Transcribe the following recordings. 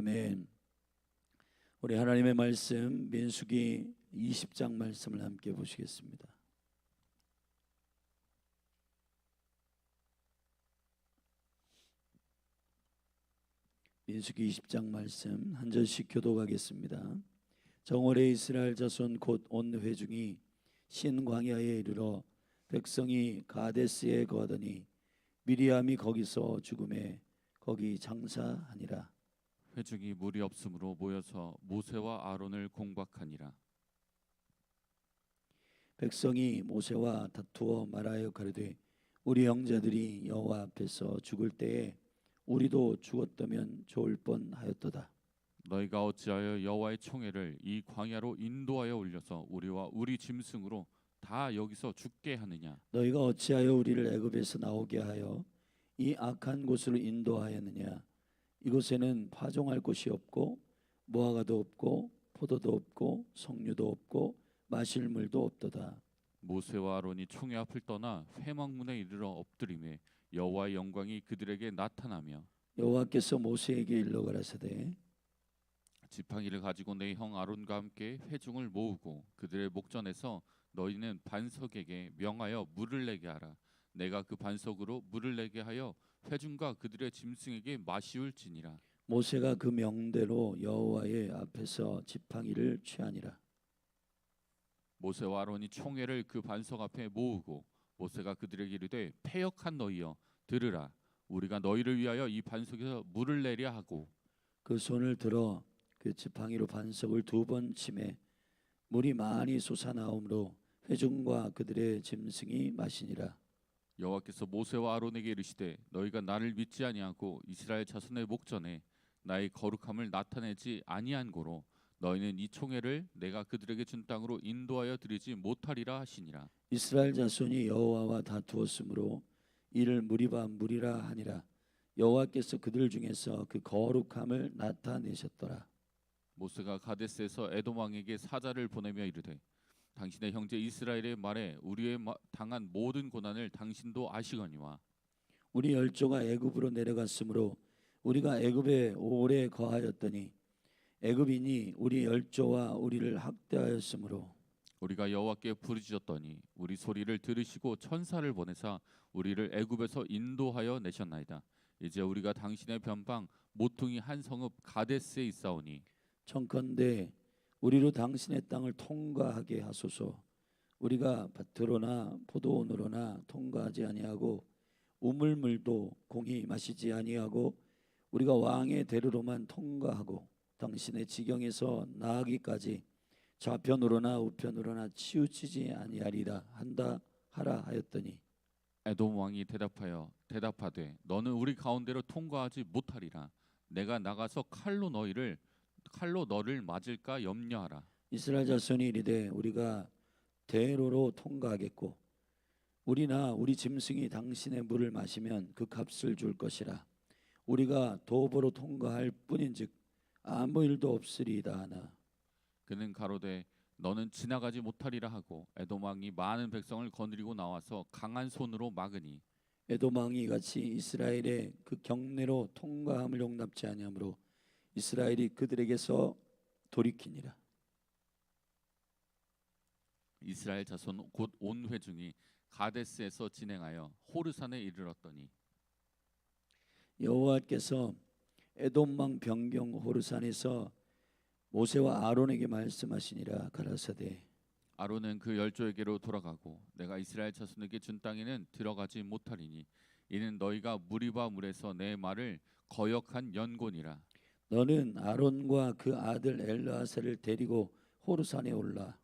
아멘. 우리 하나님의 말씀 민수기 20장 말씀을 함께 보시겠습니다. 민수기 20장 말씀 한 절씩 교독하겠습니다. 정월에 이스라엘 자손 곧 온 회중이 신 광야에 이르러 백성이 가데스에 거하더니 미리암이 거기서 죽음에 거기 장사하니라. 회중이 물이 없으므로 모여서 모세와 아론을 공박하니라. 백성이 모세와 다투어 말하여 가로되 우리 형제들이 여호와 앞에서 죽을 때에 우리도 죽었다면 좋을 뻔하였도다. 너희가 어찌하여 여호와의 총애를 이 광야로 인도하여 올려서 우리와 우리 짐승으로 다 여기서 죽게 하느냐? 너희가 어찌하여 우리를 애굽에서 나오게 하여 이 악한 곳으로 인도하였느냐? 이곳에는 파종할 곳이 없고 무화과도 없고 포도도 없고 석류도 없고 마실 물도 없도다. 모세와 아론이 총회 앞을 떠나 회막문에 이르러 엎드리매 여호와의 영광이 그들에게 나타나며 여호와께서 모세에게 일러 가라사대 지팡이를 가지고 내 형 아론과 함께 회중을 모으고 그들의 목전에서 너희는 반석에게 명하여 물을 내게 하라. 내가 그 반석으로 물을 내게 하여 회중과 그들의 짐승에게 마시울지니라. 모세가 그 명대로 여호와의 앞에서 지팡이를 취하니라. 모세와 아론이 총회를 그 반석 앞에 모으고 모세가 그들에게 이르되 패역한 너희여 들으라. 우리가 너희를 위하여 이 반석에서 물을 내려 하고 그 손을 들어 그 지팡이로 반석을 2번 치매 물이 많이 솟아나오므로 회중과 그들의 짐승이 마시니라. 여호와께서 모세와 아론에게 이르시되 너희가 나를 믿지 아니하고 이스라엘 자손의 목전에 나의 거룩함을 나타내지 아니한 고로 너희는 이 총회를 내가 그들에게 준 땅으로 인도하여 드리지 못하리라 하시니라. 이스라엘 자손이 여호와와 다투었으므로 이를 무리라 하니라. 여호와께서 그들 중에서 그 거룩함을 나타내셨더라. 모세가 가데스에서 에돔 왕에게 사자를 보내며 이르되 당신의 형제 이스라엘의 말에 우리의 당한 모든 고난을 당신도 아시거니와 우리 열조가 애굽으로 내려갔으므로 우리가 애굽에 오래 거하였더니 애굽인이 우리 열조와 우리를 학대하였으므로 우리가 여호와께 부르짖었더니 우리 소리를 들으시고 천사를 보내사 우리를 애굽에서 인도하여 내셨나이다. 이제 우리가 당신의 변방 모퉁이 한 성읍 가데스에 있사오니 청컨대 우리로 당신의 땅을 통과하게 하소서. 우리가 밭으로나 포도원으로나 통과하지 아니하고 우물물도 공히 마시지 아니하고 우리가 왕의 대로로만 통과하고 당신의 지경에서 나아기까지 좌편으로나 우편으로나 치우치지 아니하리라 하라 하였더니 에돔 왕이 대답하되 너는 우리 가운데로 통과하지 못하리라. 내가 나가서 칼로 너를 맞을까 염려하라. 이스라엘 자손이 이르되 우리가 대로로 통과하겠고 우리나 우리 짐승이 당신의 물을 마시면 그 값을 줄 것이라. 우리가 도보로 통과할 뿐인즉 아무 일도 없으리이다 하나. 그는 가로되 너는 지나가지 못하리라 하고 에돔 왕이 많은 백성을 거느리고 나와서 강한 손으로 막으니 에돔 왕이 같이 이스라엘의 그 경내로 통과함을 용납지 아니하므로 이스라엘이 그들에게서 돌이키니라. 이스라엘 자손 곧 온 회중이 가데스에서 진행하여 호르산에 이르렀더니 여호와께서 에돔 왕 변경 호르산에서 모세와 아론에게 말씀하시니라. 가라사대 아론은 그 열조에게로 돌아가고 내가 이스라엘 자손에게 준 땅에는 들어가지 못하리니 이는 너희가 무리바 물에서 내 말을 거역한 연곤이라. 너는 아론과 그 아들 엘르아살을 데리고 호르산에 올라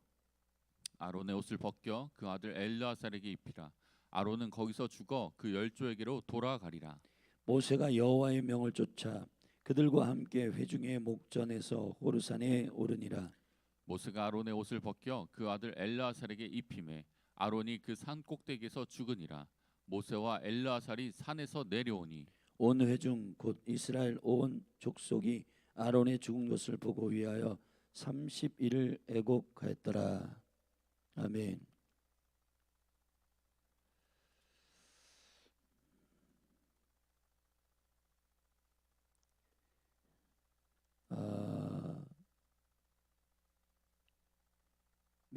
아론의 옷을 벗겨 그 아들 엘르아살에게 입히라. 아론은 거기서 죽어 그 열조에게로 돌아가리라. 모세가 여호와의 명을 쫓아 그들과 함께 회중의 목전에서 호르산에 오르니라. 모세가 아론의 옷을 벗겨 그 아들 엘르아살에게 입히매 아론이 그 산 꼭대기에서 죽으니라. 모세와 엘르아살이 산에서 내려오니 온 회중 곧 이스라엘 온 족속이 아론의 죽은 것을 보고 위하여 30일을 애곡하였더라. 아멘.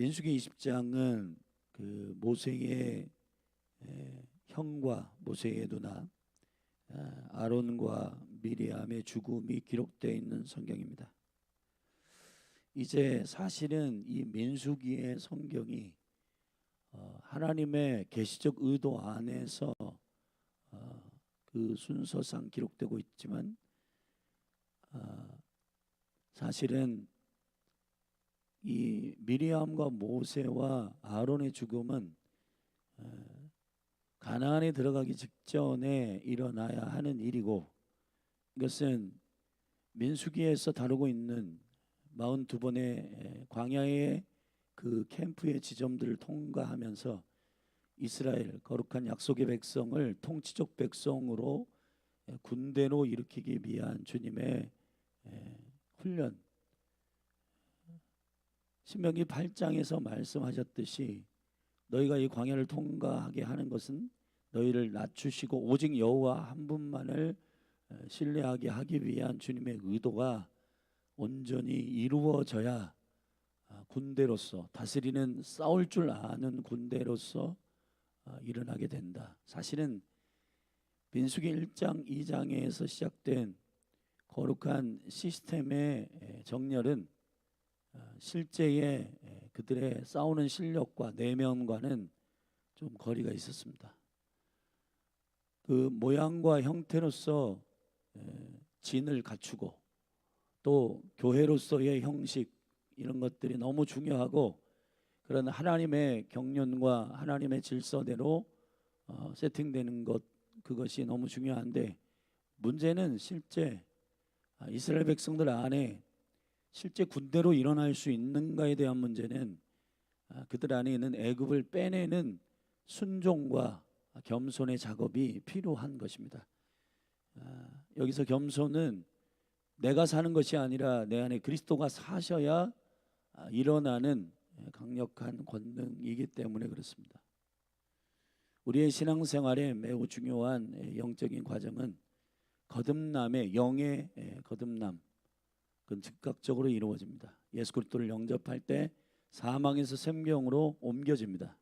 민수기 20장은 그 모세의 형과 모세의 누나 아론과 미리암의 죽음이 기록되어 있는 성경입니다. 이제 사실은 이 민수기의 성경이 하나님의 계시적 의도 안에서 그 순서상 기록되고 있지만 사실은 이 미리암과 모세와 아론의 죽음은 가나안에 들어가기 직전에 일어나야 하는 일이고, 이것은 민수기에서 다루고 있는 42번의 광야의 그 캠프의 지점들을 통과하면서 이스라엘 거룩한 약속의 백성을 통치적 백성으로 군대로 일으키기 위한 주님의 훈련, 신명기 8장에서 말씀하셨듯이 너희가 이 광야를 통과하게 하는 것은 너희를 낮추시고 오직 여호와 한 분만을 신뢰하게 하기 위한 주님의 의도가 온전히 이루어져야 군대로서, 다스리는 싸울 줄 아는 군대로서 일어나게 된다. 사실은 민수기 1장 2장에서 시작된 거룩한 시스템의 정렬은 실제의 그들의 싸우는 실력과 내면과는 좀 거리가 있었습니다. 그 모양과 형태로서 진을 갖추고 또 교회로서의 형식, 이런 것들이 너무 중요하고, 그런 하나님의 경륜과 하나님의 질서대로 세팅되는 것, 그것이 너무 중요한데, 문제는 실제 이스라엘 백성들 안에 실제 군대로 일어날 수 있는가에 대한 문제는 그들 안에 있는 애굽을 빼내는 순종과 겸손의 작업이 필요한 것입니다. 여기서 겸손은 내가 사는 것이 아니라 내 안에 그리스도가 사셔야 일어나는 강력한 권능이기 때문에 그렇습니다. 우리의 신앙생활에 매우 중요한 영적인 과정은 거듭남의 영의 거듭남, 그건 즉각적으로 이루어집니다. 예수 그리스도를 영접할 때 사망에서 생명으로 옮겨집니다.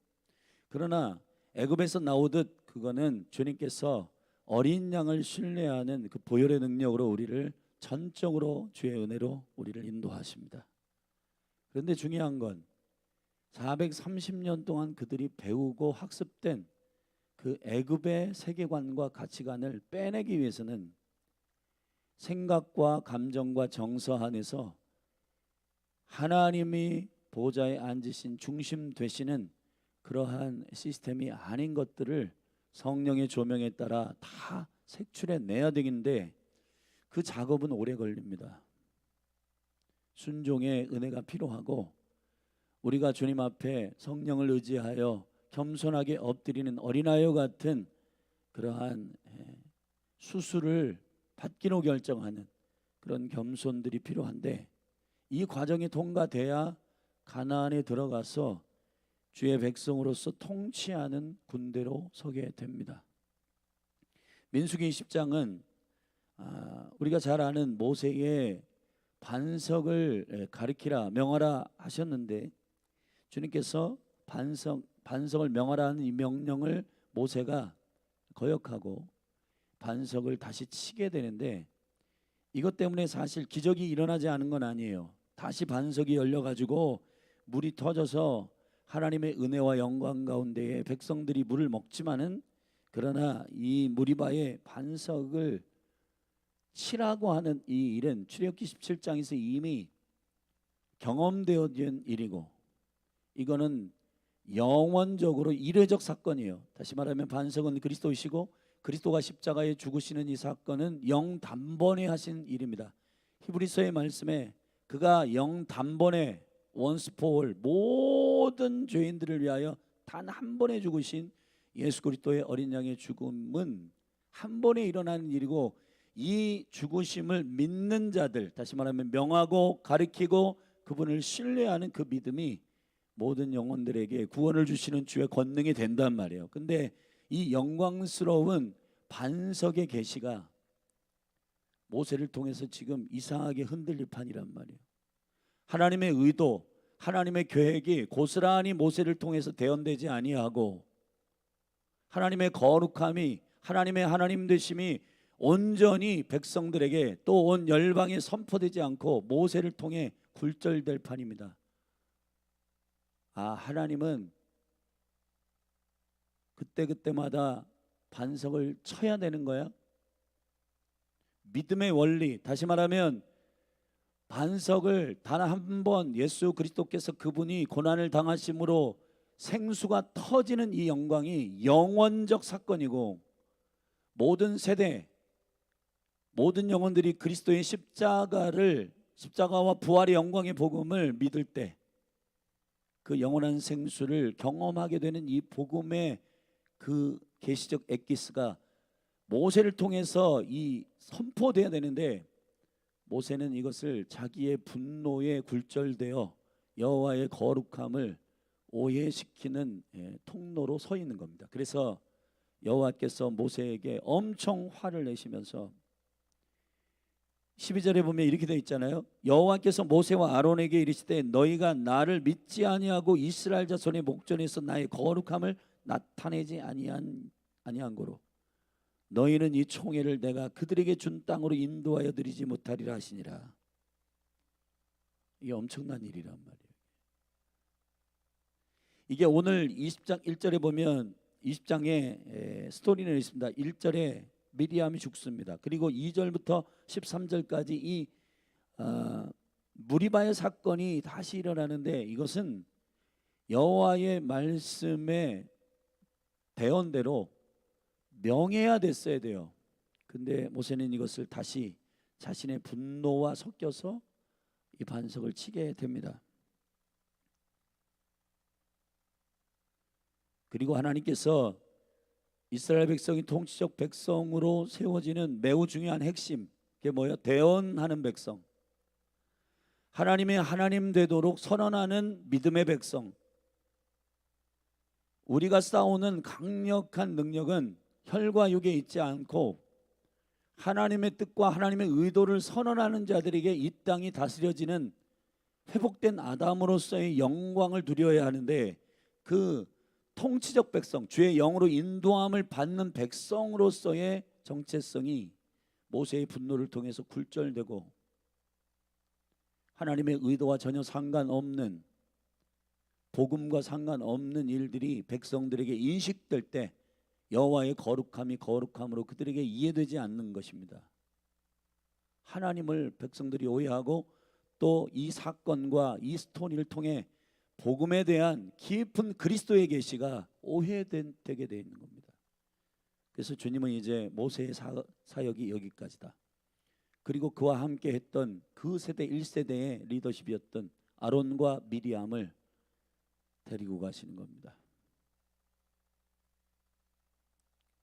그러나 애굽에서 나오듯 그거는 주님께서 어린 양을 신뢰하는 그 보혈의 능력으로 우리를 전적으로 주의 은혜로 우리를 인도하십니다. 그런데 중요한 건 430년 동안 그들이 배우고 학습된 그 애굽의 세계관과 가치관을 빼내기 위해서는 생각과 감정과 정서 안에서 하나님이 보좌에 앉으신 중심 되시는 그러한 시스템이 아닌 것들을 성령의 조명에 따라 다 색출해 내야 되는데 그 작업은 오래 걸립니다. 순종의 은혜가 필요하고, 우리가 주님 앞에 성령을 의지하여 겸손하게 엎드리는 어린아이와 같은 그러한 수술을 받기로 결정하는 그런 겸손들이 필요한데, 이 과정이 통과돼야 가나안에 들어가서 주의 백성으로서 통치하는 군대로 서게 됩니다. 민수기 20장은 우리가 잘 아는 모세의 반석을 가리키라 명하라 하셨는데, 주님께서 반석을 명하라 하는 이 명령을 모세가 거역하고 반석을 다시 치게 되는데, 이것 때문에 사실 기적이 일어나지 않은 건 아니에요. 다시 반석이 열려가지고 물이 터져서 하나님의 은혜와 영광 가운데에 백성들이 물을 먹지만은, 그러나 이 무리바의 반석을 치라고 하는 이 일은 출애굽기 17장에서 이미 경험되어진 일이고, 이거는 영원적으로 일회적 사건이에요. 다시 말하면 반석은 그리스도이시고 그리스도가 십자가에 죽으시는 이 사건은 영단번에 하신 일입니다. 히브리서의 말씀에 그가 영단번에 once for all, 모든 죄인들을 위하여 단 한 번에 죽으신 예수 그리스도의 어린 양의 죽음은 한 번에 일어나는 일이고, 이 죽으심을 믿는 자들, 다시 말하면 명하고 가르치고 그분을 신뢰하는 그 믿음이 모든 영혼들에게 구원을 주시는 주의 권능이 된단 말이에요. 근데 이 영광스러운 반석의 계시가 모세를 통해서 지금 이상하게 흔들릴 판이란 말이에요. 하나님의 의도, 하나님의 계획이 고스란히 모세를 통해서 대언되지 아니하고 하나님의 거룩함이 하나님의 하나님 되심이 온전히 백성들에게 또 온 열방에 선포되지 않고 모세를 통해 굴절될 판입니다. 하나님은 그때그때마다 반석을 쳐야 되는 거야? 믿음의 원리, 다시 말하면 반석을 단 한 번 예수 그리스도께서 그분이 고난을 당하심으로 생수가 터지는 이 영광이 영원적 사건이고, 모든 세대 모든 영혼들이 그리스도의 십자가와 부활의 영광의 복음을 믿을 때 그 영원한 생수를 경험하게 되는 이 복음의 그 계시적 엑기스가 모세를 통해서 이 선포돼야 되는데, 모세는 이것을 자기의 분노에 굴절되어 여호와의 거룩함을 오해시키는 통로로 서 있는 겁니다. 그래서 여호와께서 모세에게 엄청 화를 내시면서 12절에 보면 이렇게 되어 있잖아요. 여호와께서 모세와 아론에게 이르시되 너희가 나를 믿지 아니하고 이스라엘 자손의 목전에서 나의 거룩함을 나타내지 아니한 고로 너희는 이 총회를 내가 그들에게 준 땅으로 인도하여 드리지 못하리라 하시니라. 이게 엄청난 일이란 말이에요. 이게 오늘 20장 1절에 보면 20장에 스토리는 있습니다. 1절에 미리암이 죽습니다. 그리고 2절부터 13절까지 이 무리바의 사건이 다시 일어나는데, 이것은 여호와의 말씀의 대언대로 명해야 됐어야 돼요. 근데 모세는 이것을 다시 자신의 분노와 섞여서 이 반석을 치게 됩니다. 그리고 하나님께서 이스라엘 백성이 통치적 백성으로 세워지는 매우 중요한 핵심, 그게 뭐예요? 대언하는 백성, 하나님의 하나님 되도록 선언하는 믿음의 백성. 우리가 싸우는 강력한 능력은 혈과 육에 있지 않고 하나님의 뜻과 하나님의 의도를 선언하는 자들에게 이 땅이 다스려지는 회복된 아담으로서의 영광을 누려야 하는데, 그 통치적 백성, 주의 영으로 인도함을 받는 백성으로서의 정체성이 모세의 분노를 통해서 굴절되고 하나님의 의도와 전혀 상관없는, 복음과 상관없는 일들이 백성들에게 인식될 때 여호와의 거룩함이 거룩함으로 그들에게 이해되지 않는 것입니다. 하나님을 백성들이 오해하고 또 이 사건과 이 스토리를 통해 복음에 대한 깊은 그리스도의 계시가 오해되게 되어 있는 겁니다. 그래서 주님은 이제 모세의 사역이 여기까지다. 그리고 그와 함께 했던 그 세대 1세대의 리더십이었던 아론과 미리암을 데리고 가시는 겁니다.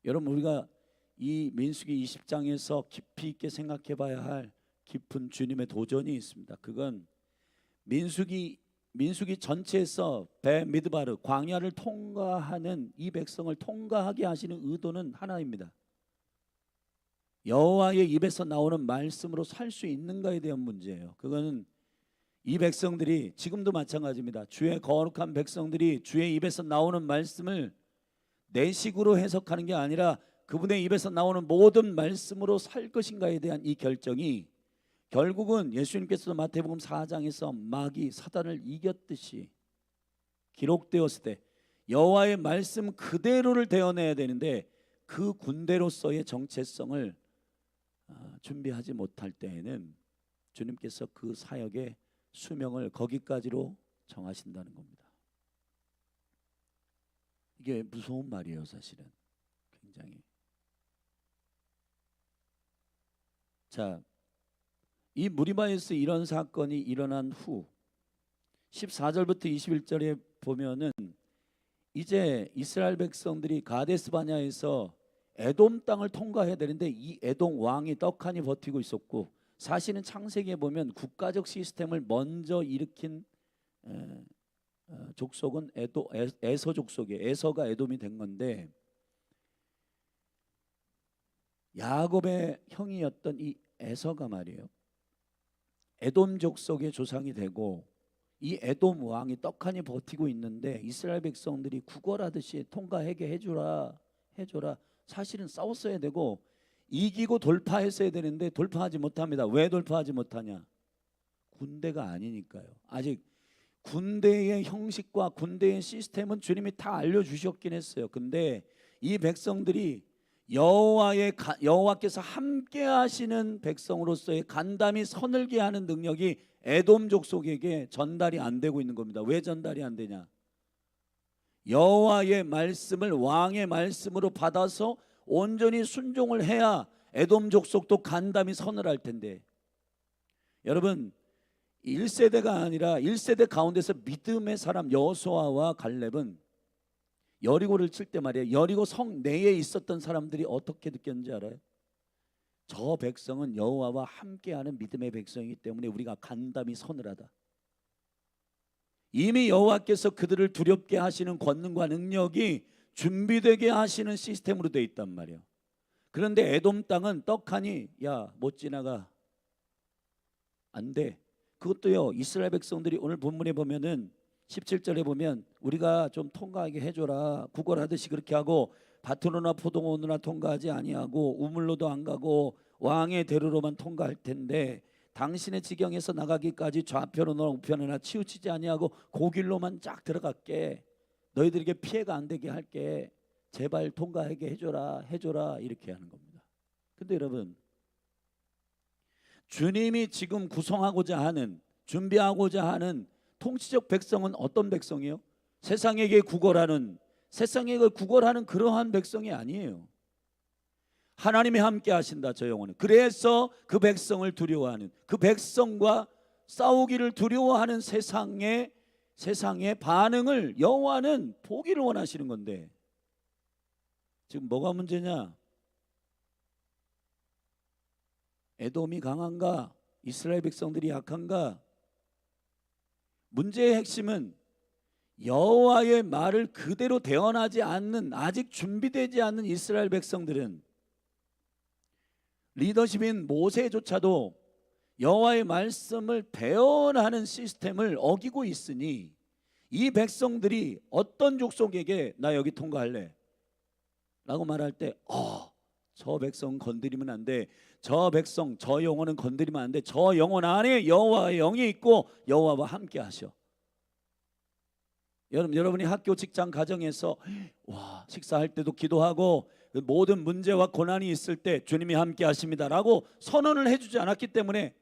여러분, 우리가 이 민수기 20장에서 깊이 있게 생각해 봐야 할 깊은 주님의 도전이 있습니다. 그건 민수기 전체에서 베미드바르 광야를 통과하는 이 백성을 통과하게 하시는 의도는 하나입니다. 여호와의 입에서 나오는 말씀으로 살 수 있는가에 대한 문제예요. 그거는 이 백성들이 지금도 마찬가지입니다. 주의 거룩한 백성들이 주의 입에서 나오는 말씀을 내 식으로 해석하는 게 아니라 그분의 입에서 나오는 모든 말씀으로 살 것인가에 대한 이 결정이 결국은 예수님께서도 마태복음 4장에서 마귀 사단을 이겼듯이 기록되었을 때 여호와의 말씀 그대로를 대언해야 되는데, 그 군대로서의 정체성을 준비하지 못할 때에는 주님께서 그 사역의 수명을 거기까지로 정하신다는 겁니다. 이게 무서운 말이에요, 사실은. 굉장히. 자, 이 무리바에서 이런 사건이 일어난 후 14절부터 21절에 보면은 이제 이스라엘 백성들이 가데스 바냐에서 에돔 땅을 통과해야 되는데, 이 에돔 왕이 떡하니 버티고 있었고, 사실은 창세기에 보면 국가적 시스템을 먼저 일으킨 족속은 에서 족속이에요. 에서가 에돔이 된 건데, 야곱의 형이었던 이 에서가 말이에요, 에돔 족속의 조상이 되고 이 에돔 왕이 떡하니 버티고 있는데 이스라엘 백성들이 구걸하듯이 통과하게 해줘라. 사실은 싸웠어야 되고 이기고 돌파했어야 되는데 돌파하지 못합니다. 왜 돌파하지 못하냐? 군대가 아니니까요. 아직 군대의 형식과 군대의 시스템은 주님이 다 알려주셨긴 했어요. 근데 이 백성들이 여호와께서 함께 하시는 백성으로서의 간담이 서늘게 하는 능력이 에돔 족속에게 전달이 안 되고 있는 겁니다. 왜 전달이 안 되냐? 여호와의 말씀을 왕의 말씀으로 받아서 온전히 순종을 해야 에돔 족속도 간담이 서늘할 텐데, 여러분 1세대가 아니라 1세대 가운데서 믿음의 사람 여호수아와 갈렙은 여리고를 칠 때 말이에요, 여리고 성 내에 있었던 사람들이 어떻게 느꼈는지 알아요? 저 백성은 여호와와 함께하는 믿음의 백성이기 때문에 우리가 간담이 서늘하다. 이미 여호와께서 그들을 두렵게 하시는 권능과 능력이 준비되게 하시는 시스템으로 되어 있단 말이에요. 그런데 에돔 땅은 떡하니 야 못 지나가, 안 돼. 그것도요, 이스라엘 백성들이 오늘 본문에 보면은 17절에 보면 우리가 좀 통과하게 해줘라, 구걸하듯이 그렇게 하고 밭으로나 포도원으로나 통과하지 아니하고 우물로도 안 가고 왕의 대로로만 통과할 텐데 당신의 지경에서 나가기까지 좌편으로나 우편으로나 치우치지 아니하고 고길로만 쫙 들어갈게, 너희들에게 피해가 안 되게 할게, 제발 통과하게 해줘라 이렇게 하는 겁니다. 근데 여러분, 주님이 지금 구성하고자 하는, 준비하고자 하는 통치적 백성은 어떤 백성이에요? 세상에게 구걸하는 그러한 백성이 아니에요. 하나님이 함께 하신다 저 영혼은. 그래서 그 백성을 두려워하는, 그 백성과 싸우기를 두려워하는 세상의 반응을 여호와는 보기를 원하시는 건데, 지금 뭐가 문제냐? 에돔이 강한가? 이스라엘 백성들이 약한가? 문제의 핵심은 여호와의 말을 그대로 대언하지 않는, 아직 준비되지 않는 이스라엘 백성들은, 리더십인 모세조차도 여호와의 말씀을 대언하는 시스템을 어기고 있으니 이 백성들이 어떤 족속에게 나 여기 통과할래 라고 말할 때 저 백성 건드리면 안 돼, 저 백성 저 영혼은 건드리면 안 돼, 저 영혼 안에 여호와의 영이 있고 여호와와 함께 하셔. 여러분이 학교, 직장, 가정에서 식사할 때도 기도하고 모든 문제와 고난이 있을 때 주님이 함께 하십니다라고 선언을 해주지 않았기 때문에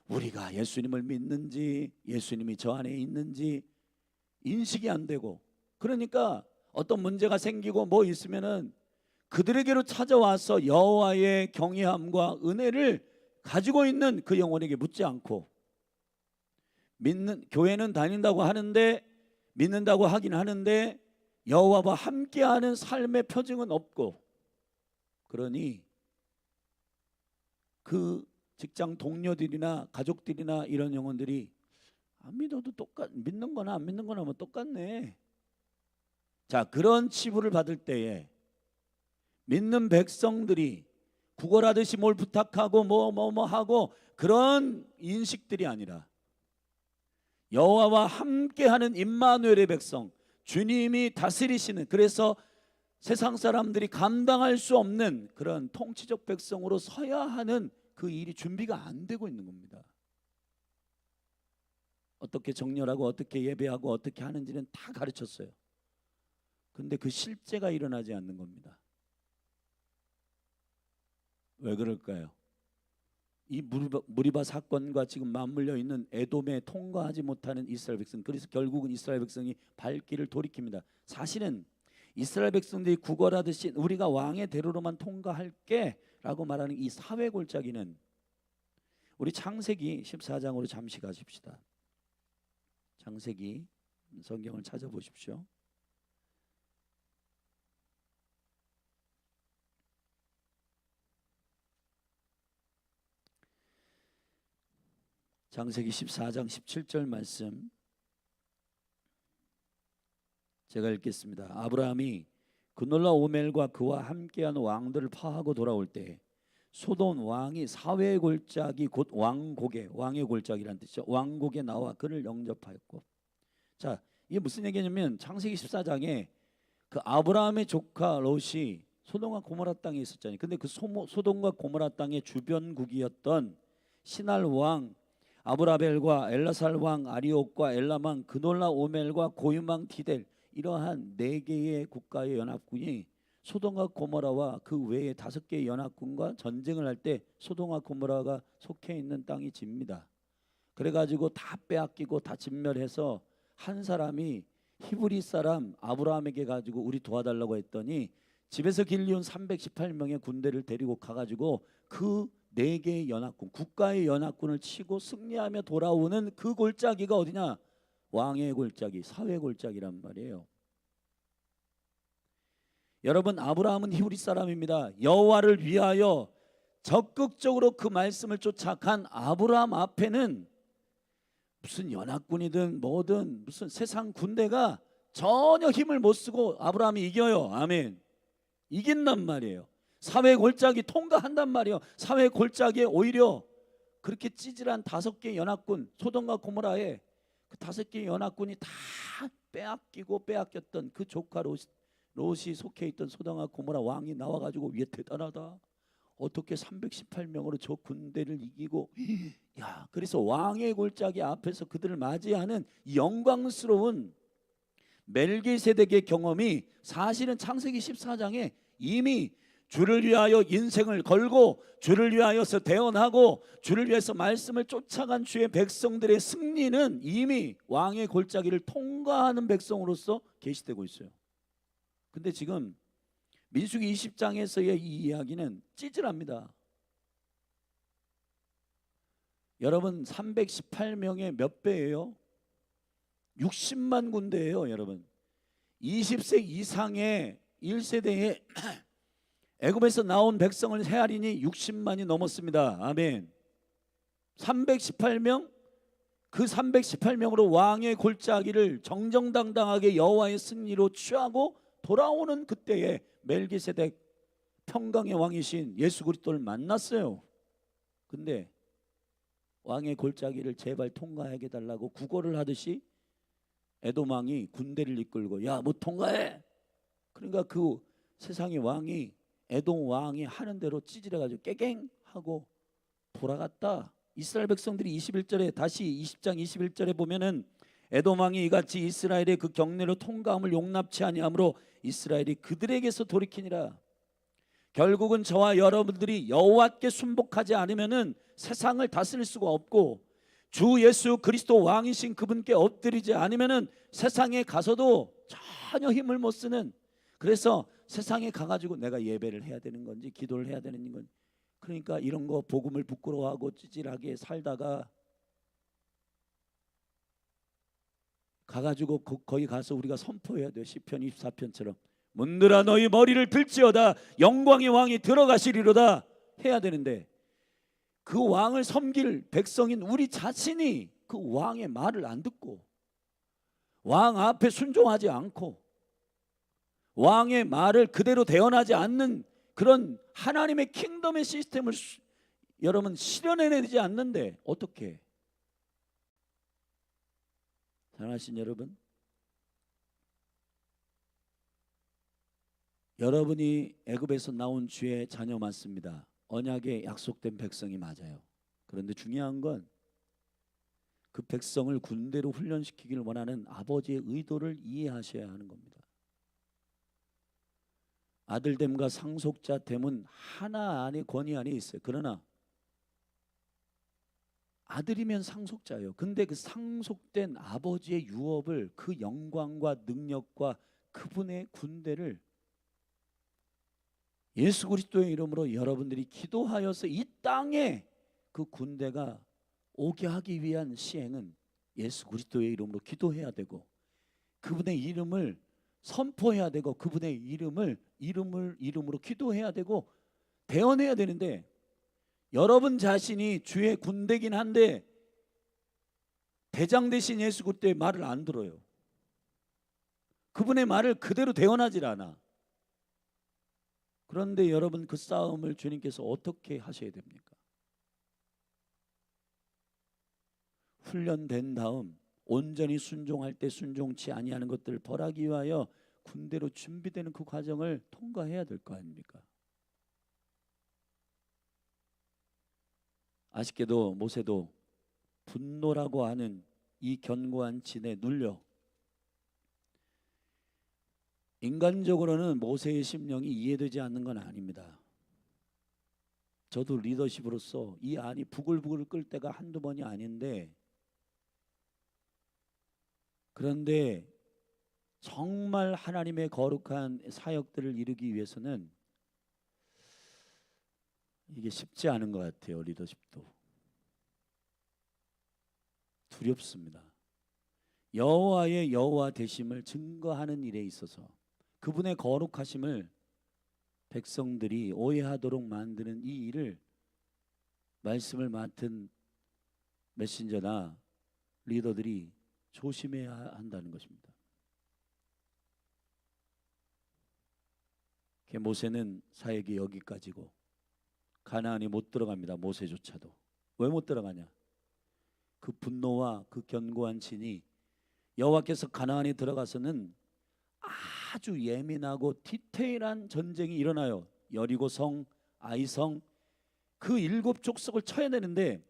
우리가 예수님을 믿는지 예수님이 저 안에 있는지 인식이 안 되고, 그러니까 어떤 문제가 생기고 뭐 있으면은 그들에게로 찾아와서 여호와의 경외함과 은혜를 가지고 있는 그 영혼에게 묻지 않고, 교회는 다닌다고 하는데, 믿는다고 하긴 하는데 여호와와 함께하는 삶의 표징은 없고, 그러니 그 직장 동료들이나 가족들이나 이런 영혼들이 안 믿어도 믿는 거나 안 믿는 거나 뭐 똑같네. 자, 그런 치부를 받을 때에 믿는 백성들이 구걸하듯이 뭘 부탁하고 뭐 하고 그런 인식들이 아니라 여호와와 함께하는 임마누엘의 백성, 주님이 다스리시는, 그래서 세상 사람들이 감당할 수 없는 그런 통치적 백성으로 서야 하는 그 일이 준비가 안 되고 있는 겁니다. 어떻게 정렬하고 어떻게 예배하고 어떻게 하는지는 다 가르쳤어요. 근데 그 실제가 일어나지 않는 겁니다. 왜 그럴까요? 이 무리바 사건과 지금 맞물려 있는 에돔에 통과하지 못하는 이스라엘 백성, 그래서 결국은 이스라엘 백성이 발길을 돌이킵니다. 사실은 이스라엘 백성들이 구걸하듯이 우리가 왕의 대로로만 통과할게 라고 말하는 이 사회 골짜기는, 우리 창세기 14장으로 잠시 가십시다. 창세기 성경을 찾아보십시오. 창세기 14장 17절 말씀 제가 읽겠습니다. 아브라함이 그놀라 오멜과 그와 함께한 왕들을 파하고 돌아올 때 소돔 왕이 사회 골짜기 곧 왕곡에, 왕의 골짜기란 뜻이죠. 왕곡에 나와 그를 영접하였고. 자, 이게 무슨 얘기냐면 창세기 14장에 그 아브라함의 조카 롯이 소돔과 고모라 땅에 있었잖아요. 근데 그 소돔과 고모라 땅의 주변국이었던 시날 왕 아브라벨과 엘라살 왕 아리옥과 엘라망 그놀라 오멜과 고유망 디델, 이러한 4개의 국가의 연합군이 소돔과 고모라와 그 외에 5개의 연합군과 전쟁을 할 때 소돔과 고모라가 속해 있는 땅이 집니다. 그래가지고 다 빼앗기고 다 진멸해서 한 사람이 히브리 사람 아브라함에게 가지고 우리 도와달라고 했더니 집에서 길리온 318명의 군대를 데리고 가가지고 그 4개의 연합군, 국가의 연합군을 치고 승리하며 돌아오는 그 골짜기가 어디냐? 왕의 골짜기, 사회 골짜기란 말이에요. 여러분, 아브라함은 히브리 사람입니다. 여호와를 위하여 적극적으로 그 말씀을 쫓아간 아브라함 앞에는 무슨 연합군이든 뭐든 무슨 세상 군대가 전혀 힘을 못 쓰고 아브라함이 이겨요. 아멘. 이긴단 말이에요. 사회 골짜기 통과한단 말이에요. 사회 골짜기에 오히려 그렇게 찌질한 5개의 연합군, 소돔과 고모라에 그 5개의 연합군이 다 빼앗기고 빼앗겼던 그 조카 롯이 속해 있던 소돔과 고모라 왕이 나와가지고 위에 대단하다, 어떻게 318명으로 저 군대를 이기고, 야, 그래서 왕의 골짜기 앞에서 그들을 맞이하는 영광스러운 멜기세덱의 경험이 사실은 창세기 14장에 이미 주를 위하여 인생을 걸고 주를 위하여서 대언하고 주를 위해서 말씀을 쫓아간 주의 백성들의 승리는 이미 왕의 골짜기를 통과하는 백성으로서 계시되고 있어요. 근데 지금 민수기 20장에서의 이 이야기는 찌질합니다. 여러분, 318명의 몇 배예요? 60만 군대예요. 여러분, 20세 이상의 1세대의 애굽에서 나온 백성을 헤아리니 60만이 넘었습니다. 아멘. 318명, 그 318명으로 왕의 골짜기를 정정당당하게 여호와의 승리로 취하고 돌아오는 그때에 멜기세덱, 평강의 왕이신 예수 그리스도를 만났어요. 근데 왕의 골짜기를 제발 통과하게 달라고 구걸을 하듯이 에돔 왕이 군대를 이끌고 야, 뭐 통과해. 그러니까 그 세상의 왕이 에돔 왕이 하는 대로 찌질해가지고 깨갱 하고 돌아갔다. 이스라엘 백성들이 21절에 다시 20장 21절에 보면은 에돔 왕이 이같이 이스라엘의 그 경내로 통과함을 용납치 아니하므로 이스라엘이 그들에게서 돌이키니라. 결국은 저와 여러분들이 여호와께 순복하지 않으면은 세상을 다스릴 수가 없고 주 예수 그리스도 왕이신 그분께 엎드리지 않으면은 세상에 가서도 전혀 힘을 못 쓰는, 그래서 세상에 가가지고 내가 예배를 해야 되는 건지 기도를 해야 되는 건지, 그러니까 이런 거 복음을 부끄러워하고 찌질하게 살다가 가가지고 거기 가서 우리가 선포해야 돼요. 시편 24편처럼 문들아 너희 머리를 들지어다 영광의 왕이 들어가시리로다 해야 되는데, 그 왕을 섬길 백성인 우리 자신이 그 왕의 말을 안 듣고 왕 앞에 순종하지 않고 왕의 말을 그대로 대언하지 않는 그런 하나님의 킹덤의 시스템을 여러분 실현해내지 않는데 어떻게? 사랑하신 여러분, 여러분이 애굽에서 나온 주의 자녀 맞습니다. 언약에 약속된 백성이 맞아요. 그런데 중요한 건 그 백성을 군대로 훈련시키기를 원하는 아버지의 의도를 이해하셔야 하는 겁니다. 아들됨과 상속자됨은 하나 안에 권위 안에 있어요. 그러나 아들이면 상속자예요. 근데 그 상속된 아버지의 유업을, 그 영광과 능력과 그분의 군대를 예수 그리스도의 이름으로 여러분들이 기도하여서 이 땅에 그 군대가 오게 하기 위한 시행은 예수 그리스도의 이름으로 기도해야 되고 그분의 이름을 선포해야 되고 그분의 이름으로 기도해야 되고 대언해야 되는데, 여러분 자신이 주의 군대긴 한데 대장 대신 예수 그리스도의 말을 안 들어요. 그분의 말을 그대로 대언하질 않아. 그런데 여러분, 그 싸움을 주님께서 어떻게 하셔야 됩니까? 훈련된 다음 온전히 순종할 때 순종치 아니하는 것들을 벌하기 위하여 군대로 준비되는 그 과정을 통과해야 될 거 아닙니까? 아쉽게도 모세도 분노라고 하는 이 견고한 진에 눌려 인간적으로는 모세의 심령이 이해되지 않는 건 아닙니다. 저도 리더십으로서 이 안이 부글부글 끓 때가 한두 번이 아닌데, 그런데 정말 하나님의 거룩한 사역들을 이루기 위해서는 이게 쉽지 않은 것 같아요. 리더십도 두렵습니다. 여호와의 여호와 되심을 증거하는 일에 있어서 그분의 거룩하심을 백성들이 오해하도록 만드는 이 일을 말씀을 맡은 메신저나 리더들이 조심해야 한다는 것입니다. 모세는 사역이 여기까지고 가나안에 못 들어갑니다. 모세조차도. 왜 못 들어가냐? 그 분노와 그 견고한 진이 여호와께서 가나안에 들어가서는 아주 예민하고 디테일한 전쟁이 일어나요. 여리고성, 아이성, 그 7 족속을 쳐야 되는데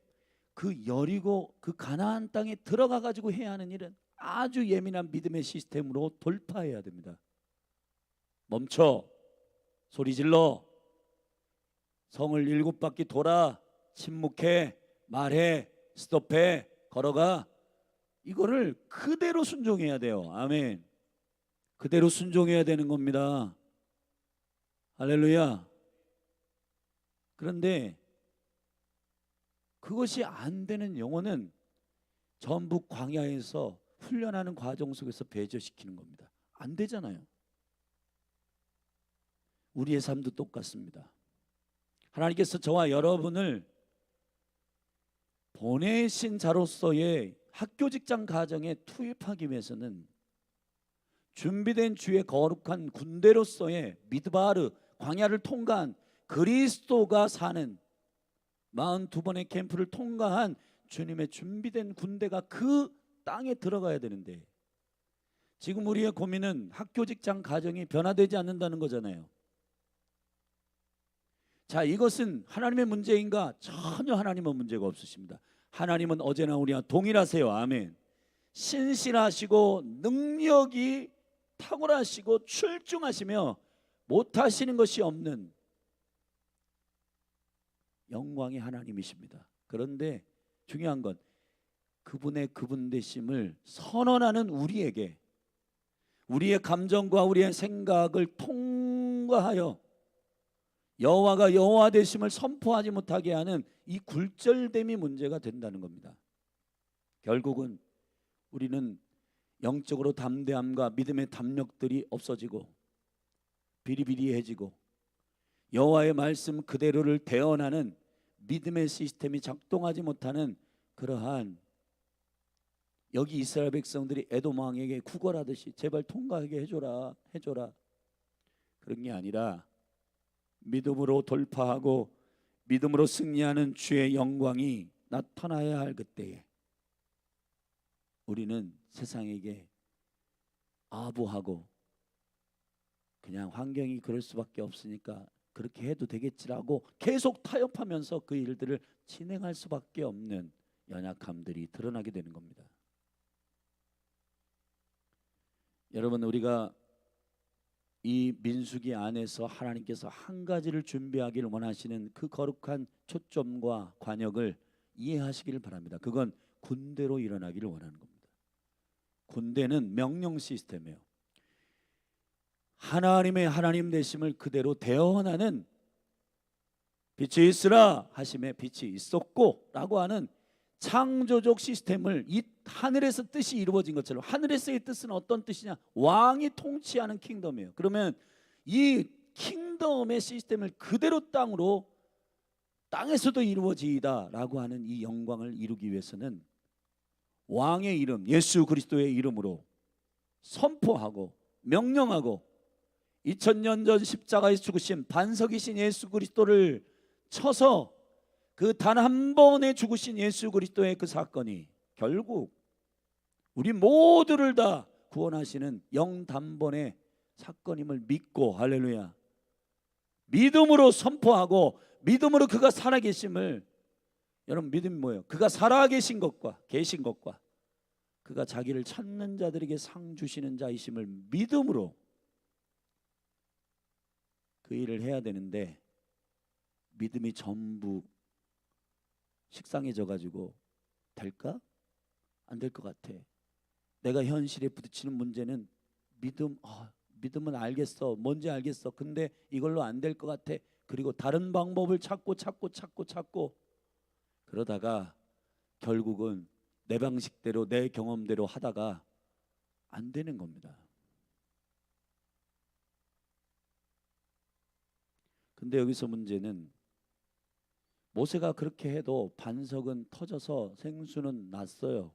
그 여리고 그 가나안 땅에 들어가 가지고 해야 하는 일은 아주 예민한 믿음의 시스템으로 돌파해야 됩니다. 멈춰, 소리 질러, 성을 7바퀴 돌아, 침묵해, 말해, 스톱해, 걸어가. 이거를 그대로 순종해야 돼요. 아멘. 그대로 순종해야 되는 겁니다. 할렐루야. 그런데 그것이 안 되는 영혼은 전부 광야에서 훈련하는 과정 속에서 배제시키는 겁니다. 안 되잖아요. 우리의 삶도 똑같습니다. 하나님께서 저와 여러분을 보내신 자로서의 학교 직장 가정에 투입하기 위해서는 준비된 주의 거룩한 군대로서의 미드바르 광야를 통과한 그리스도가 사는 42번의 캠프를 통과한 주님의 준비된 군대가 그 땅에 들어가야 되는데, 지금 우리의 고민은 학교 직장 가정이 변화되지 않는다는 거잖아요. 자, 이것은 하나님의 문제인가? 전혀 하나님은 문제가 없으십니다. 하나님은 어제나 우리와 동일하세요. 아멘. 신실하시고 능력이 탁월하시고 출중하시며 못하시는 것이 없는 영광의 하나님이십니다. 그런데 중요한 건 그분의 그분 되심을 선언하는 우리에게 우리의 감정과 우리의 생각을 통과하여 여호와가 여호와 되심을 선포하지 못하게 하는 이 굴절됨이 문제가 된다는 겁니다. 결국은 우리는 영적으로 담대함과 믿음의 담력들이 없어지고 비리비리해지고 여호와의 말씀 그대로를 대언하는 믿음의 시스템이 작동하지 못하는 그러한, 여기 이스라엘 백성들이 에돔 왕에게 구걸하듯이 제발 통과하게 해줘라 그런 게 아니라 믿음으로 돌파하고 믿음으로 승리하는 주의 영광이 나타나야 할 그때에 우리는 세상에게 아부하고 그냥 환경이 그럴 수밖에 없으니까 그렇게 해도 되겠지라고 계속 타협하면서 그 일들을 진행할 수밖에 없는 연약함들이 드러나게 되는 겁니다. 여러분, 우리가 이 민수기 안에서 하나님께서 한 가지를 준비하기를 원하시는 그 거룩한 초점과 관역을 이해하시기를 바랍니다. 그건 군대로 일어나기를 원하는 겁니다. 군대는 명령 시스템이에요. 하나님의 하나님 되심을 그대로 대언하는, 빛이 있으라 하심에 빛이 있었고 라고 하는 창조적 시스템을, 이 하늘에서 뜻이 이루어진 것처럼, 하늘에서의 뜻은 어떤 뜻이냐? 왕이 통치하는 킹덤이에요. 그러면 이 킹덤의 시스템을 그대로 땅으로, 땅에서도 이루어지이다 라고 하는 이 영광을 이루기 위해서는 왕의 이름 예수 그리스도의 이름으로 선포하고 명령하고 2000년 전 십자가에서 죽으신 반석이신 예수 그리스도를 쳐서 그 단 한 번에 죽으신 예수 그리스도의 그 사건이 결국 우리 모두를 다 구원하시는 영단번의 사건임을 믿고, 할렐루야, 믿음으로 선포하고 믿음으로 그가 살아계심을, 여러분 믿음이 뭐예요? 그가 살아계신 것과 계신 것과 그가 자기를 찾는 자들에게 상 주시는 자이심을 믿음으로 그 일을 해야 되는데, 믿음이 전부 식상해져 가지고 될까? 안 될 것 같아. 내가 현실에 부딪히는 문제는 믿음은 알겠어, 뭔지 알겠어, 근데 이걸로 안 될 것 같아. 그리고 다른 방법을 찾고 그러다가 결국은 내 방식대로 내 경험대로 하다가 안 되는 겁니다. 근데 여기서 문제는 모세가 그렇게 해도 반석은 터져서 생수는 났어요.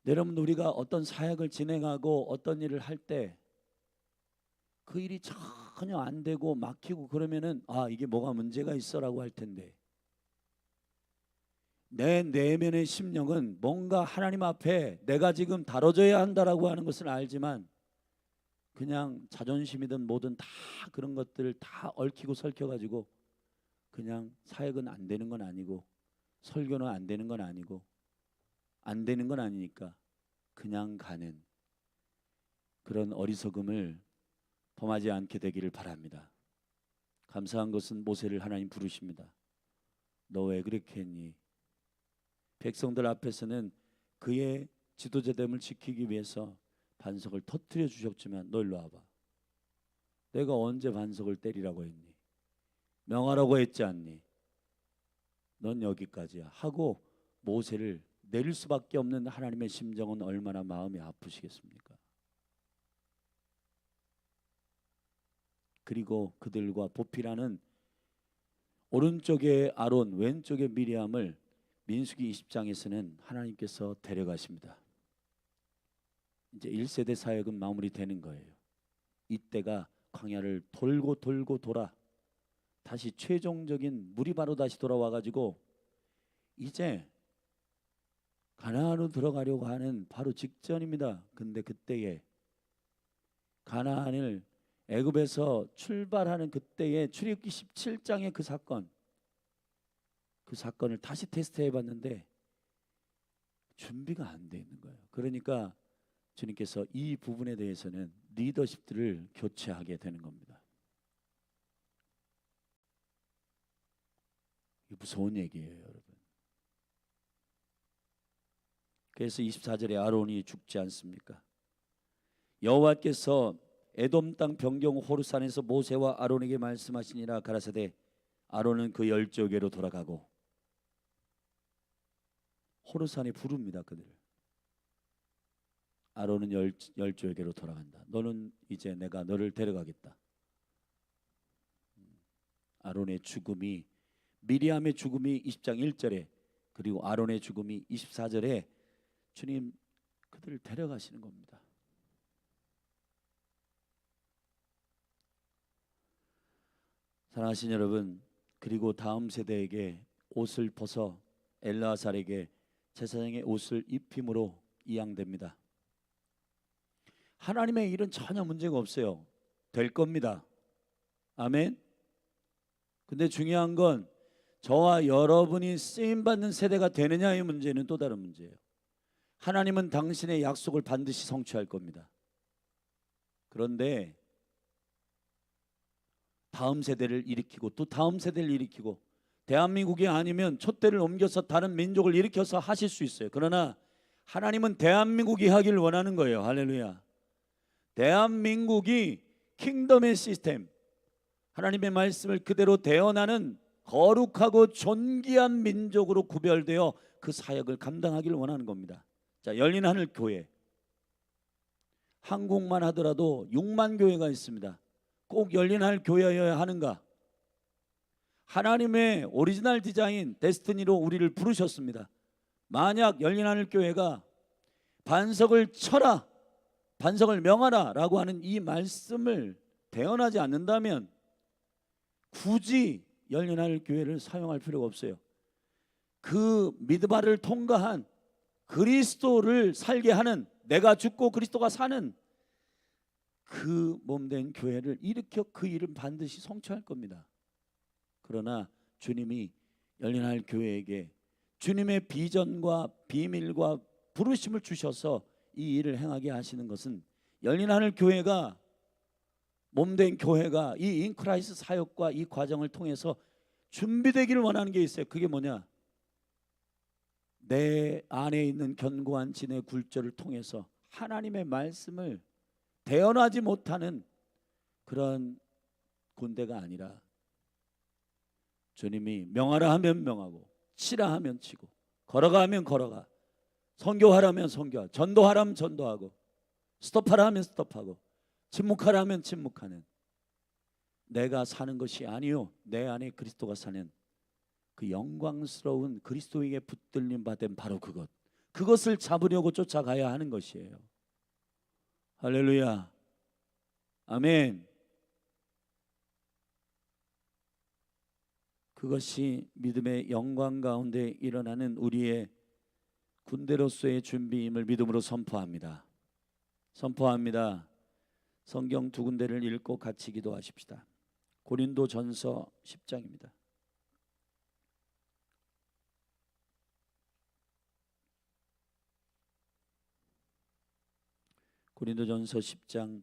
여러분, 우리가 어떤 사역을 진행하고 어떤 일을 할 때 그 일이 전혀 안 되고 막히고 그러면은 이게 뭐가 문제가 있어라고 할 텐데, 내 내면의 심령은 뭔가 하나님 앞에 내가 지금 다뤄져야 한다라고 하는 것을 알지만 그냥 자존심이든 뭐든 다 그런 것들을 다 얽히고 설켜가지고 그냥 사역은 안 되는 건 아니고 설교는 안 되는 건 아니고 안 되는 건 아니니까 그냥 가는 그런 어리석음을 범하지 않게 되기를 바랍니다. 감사한 것은 모세를 하나님 부르십니다. 너 왜 그렇게 했니? 백성들 앞에서는 그의 지도자됨을 지키기 위해서 반석을 터뜨려 주셨지만 너 일로 와봐. 내가 언제 반석을 때리라고 했니? 명하라고 했지 않니? 넌 여기까지야 하고 모세를 내릴 수밖에 없는 하나님의 심정은 얼마나 마음이 아프시겠습니까? 그리고 그들과 보필하는 오른쪽에 아론, 왼쪽에 미리암을 민수기 20장에서는 하나님께서 데려가십니다. 이제 1세대 사역은 마무리되는 거예요. 이때가 광야를 돌고 돌아 다시 최종적인 물이 바로 다시 돌아와 가지고 이제 가나안으로 들어가려고 하는 바로 직전입니다. 근데 그때에 가나안을 애굽에서 출발하는 그때에 출애굽기 17장의 그 사건을 다시 테스트해 봤는데 준비가 안 돼 있는 거예요. 그러니까 주님께서 이 부분에 대해서는 리더십들을 교체하게 되는 겁니다. 이게 무서운 얘기예요, 여러분. 그래서 24절에 아론이 죽지 않습니까? 여호와께서 에돔 땅 변경 호르산에서 모세와 아론에게 말씀하시니라 가라사대 아론은 그 열조에게로 돌아가고, 호르산이 부릅니다. 그들을. 아론은 열조에게로 돌아간다. 너는 이제 내가 너를 데려가겠다. 아론의 죽음이, 미리암의 죽음이 20장 1절에, 그리고 아론의 죽음이 24절에 주님 그들을 데려가시는 겁니다. 사랑하신 여러분, 그리고 다음 세대에게 옷을 벗어 엘르아살에게 제사장의 옷을 입힘으로 이양됩니다. 하나님의 일은 전혀 문제가 없어요. 될 겁니다. 아멘. 근데 중요한 건 저와 여러분이 쓰임받는 세대가 되느냐의 문제는 또 다른 문제예요. 하나님은 당신의 약속을 반드시 성취할 겁니다. 그런데 다음 세대를 일으키고 또 다음 세대를 일으키고, 대한민국이 아니면 촛대를 옮겨서 다른 민족을 일으켜서 하실 수 있어요. 그러나 하나님은 대한민국이 하기를 원하는 거예요. 할렐루야. 대한민국이 킹덤의 시스템, 하나님의 말씀을 그대로 대언하는 거룩하고 존귀한 민족으로 구별되어 그 사역을 감당하기를 원하는 겁니다. 자, 열린 하늘 교회, 한국만 하더라도 6만 교회가 있습니다. 꼭 열린 하늘 교회여야 하는가? 하나님의 오리지널 디자인 데스티니로 우리를 부르셨습니다. 만약 열린 하늘 교회가 반석을 쳐라, 반석을 명하라라고 하는 이 말씀을 대언하지 않는다면 굳이 열린하늘 교회를 사용할 필요가 없어요. 그 미드바를 통과한 그리스도를 살게 하는, 내가 죽고 그리스도가 사는 그 몸된 교회를 일으켜 그 일은 반드시 성취할 겁니다. 그러나 주님이 열린하늘 교회에게 주님의 비전과 비밀과 부르심을 주셔서 이 일을 행하게 하시는 것은 열린하늘 교회가, 몸된 교회가 이 인크라이스 사역과 이 과정을 통해서 준비되기를 원하는 게 있어요. 그게 뭐냐? 내 안에 있는 견고한 진의 굴절을 통해서 하나님의 말씀을 대언하지 못하는 그런 군대가 아니라 주님이 명하라 하면 명하고 치라 하면 치고 걸어가 하면 걸어가, 선교하라 하면 선교하고, 전도하라 하면 전도하고, 스톱하라 하면 스톱하고, 침묵하라 하면 침묵하는, 내가 사는 것이 아니요 내 안에 그리스도가 사는 그 영광스러운 그리스도에게 붙들림 받은 바로 그것을 잡으려고 쫓아가야 하는 것이에요. 할렐루야, 아멘. 그것이 믿음의 영광 가운데 일어나는 우리의 군대로서의 준비임을 믿음으로 선포합니다. 선포합니다. 성경 두 군데를 읽고 같이 기도하십시다. 고린도전서 10장입니다. 고린도전서 10장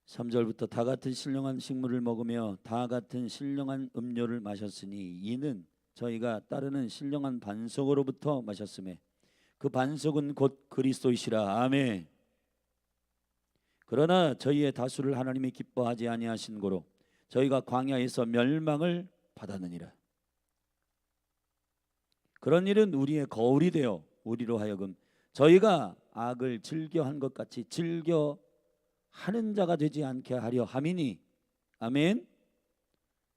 3절부터 다 같은 신령한 식물을 먹으며 다 같은 신령한 음료를 마셨으니 이는 저희가 따르는 신령한 반석으로부터 마셨음에 그 반석은 곧 그리스도이시라. 아멘. 그러나 저희의 다수를 하나님이 기뻐하지 아니하신 고로 저희가 광야에서 멸망을 받았느니라. 그런 일은 우리의 거울이 되어 우리로 하여금 저희가 악을 즐겨한 것 같이 즐겨 하는 자가 되지 않게 하려 함이니. 아멘.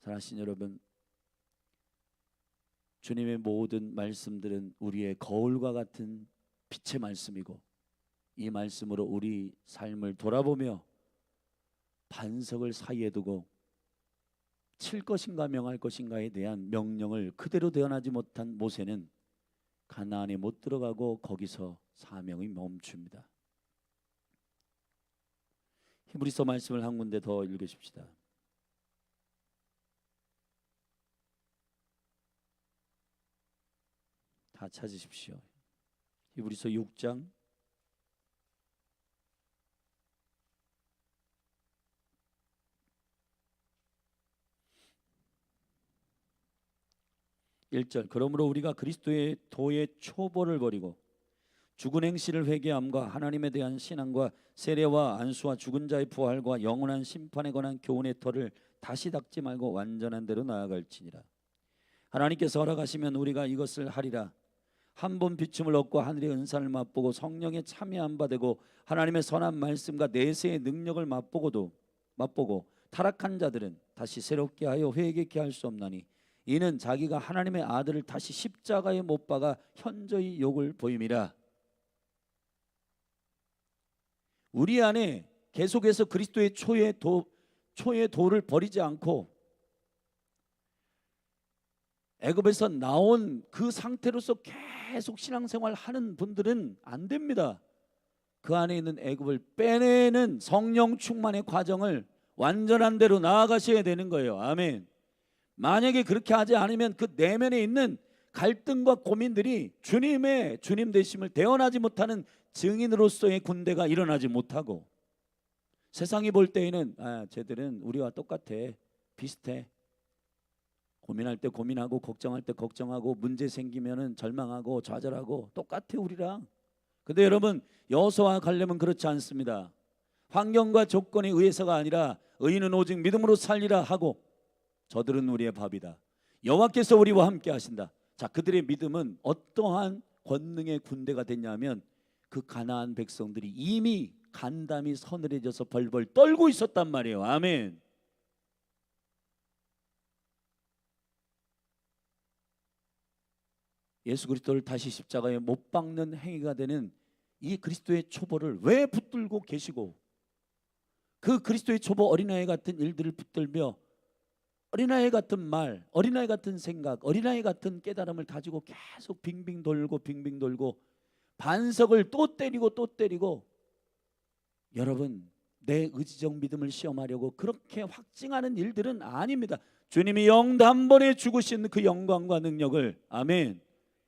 사랑하신 여러분, 주님의 모든 말씀들은 우리의 거울과 같은 빛의 말씀이고 이 말씀으로 우리 삶을 돌아보며 반석을 사이에 두고 칠 것인가 명할 것인가에 대한 명령을 그대로 대언하지 못한 모세는 가나안에 못 들어가고 거기서 사명이 멈춥니다. 히브리서 말씀을 한 군데 더 읽으십시다. 다 찾으십시오. 히브리서 6장 1절. 그러므로 우리가 그리스도의 도의 초보를 버리고 죽은 행실을 회개함과 하나님에 대한 신앙과 세례와 안수와 죽은 자의 부활과 영원한 심판에 관한 교훈의 터를 다시 닦지 말고 완전한 대로 나아갈지니라. 하나님께서 허락하시면 우리가 이것을 하리라. 한 번 비춤을 얻고 하늘의 은사를 맛보고 성령의 참여한 바 되고 하나님의 선한 말씀과 내세의 능력을 맛보고 타락한 자들은 다시 새롭게 하여 회개케 할 수 없나니 이는 자기가 하나님의 아들을 다시 십자가에 못 박아 현저히 욕을 보임이라. 우리 안에 계속해서 그리스도의 초의 도를 버리지 않고 애굽에서 나온 그 상태로서 계속 신앙생활 하는 분들은 안 됩니다. 그 안에 있는 애굽을 빼내는 성령 충만의 과정을 완전한 대로 나아가셔야 되는 거예요. 아멘. 만약에 그렇게 하지 않으면 그 내면에 있는 갈등과 고민들이 주님 되심을 대언하지 못하는 증인으로서의 군대가 일어나지 못하고 세상이 볼 때에는 쟤들은 우리와 똑같아, 비슷해, 고민할 때 고민하고 걱정할 때 걱정하고 문제 생기면은 절망하고 좌절하고 똑같아 우리랑. 근데 여러분, 여호수아와 갈렙은 그렇지 않습니다. 환경과 조건에 의해서가 아니라 의인은 오직 믿음으로 살리라 하고 저들은 우리의 밥이다. 여호와께서 우리와 함께 하신다. 자, 그들의 믿음은 어떠한 권능의 군대가 됐냐면 그 가나안 백성들이 이미 간담이 서늘해져서 벌벌 떨고 있었단 말이에요. 아멘. 예수 그리스도를 다시 십자가에 못 박는 행위가 되는 이 그리스도의 초보를 왜 붙들고 계시고, 그 그리스도의 초보 어린아이 같은 일들을 붙들며 어린아이 같은 말, 어린아이 같은 생각, 어린아이 같은 깨달음을 가지고 계속 빙빙 돌고 빙빙 돌고 반석을 또 때리고 또 때리고, 여러분, 내 의지적 믿음을 시험하려고 그렇게 확증하는 일들은 아닙니다. 주님이 영단번에 죽으신 그 영광과 능력을, 아멘,